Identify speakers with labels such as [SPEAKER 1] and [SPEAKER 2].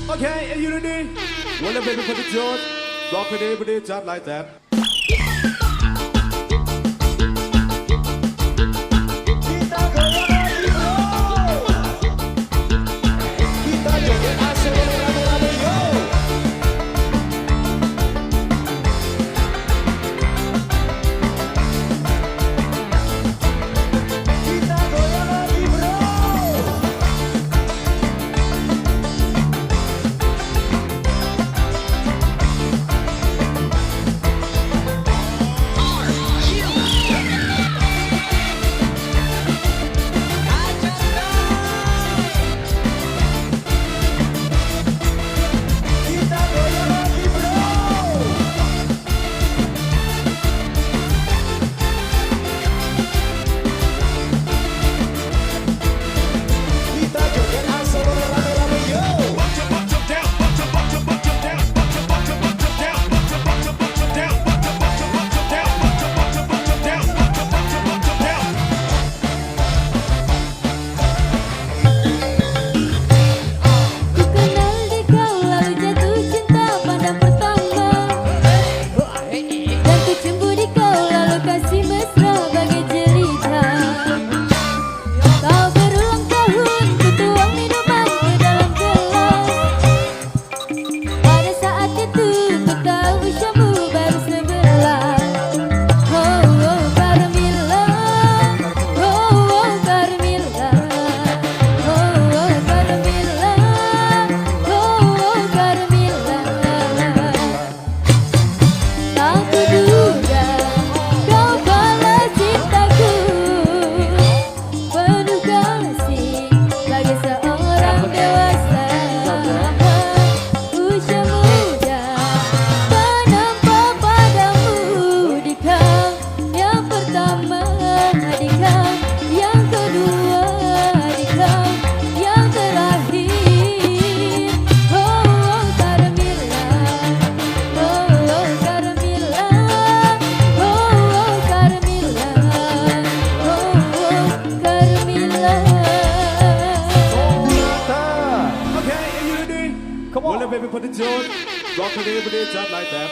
[SPEAKER 1] Okay, are you ready? Wanna baby put it on? Rock it, just like that.
[SPEAKER 2] Kita goyang lagi bro. Kita joget asal rame-rame yo. Kita goyang lagi bro. Kita goyang lagi bro. Kita joget asal rame-rame yo.
[SPEAKER 3] Ku kenal dikau lalu jatuh cinta pada pertama, dan ku cemburu dikau lalu kasih mesra bagai jelita. Kau berulang tahun ku tuang minuman ke dalam gelas. Pada saat itu ku tahu usiamu baru 11. Oh oh Carmilla, oh oh Carmilla, oh oh Carmilla, oh oh Carmilla. Tak kuduga kau balas cintaku, penuh kasih bagai seorang dewasa. Usia muda tanam padamu di kau yang pertama, di kau yang kedua, di kau yang terakhir. Oh oh Carmilla, oh oh Carmilla, oh oh Carmilla, oh oh Carmilla.
[SPEAKER 1] Okay, are you ready?
[SPEAKER 2] Come on.
[SPEAKER 1] Wanna baby put it on? Rock it, just like that.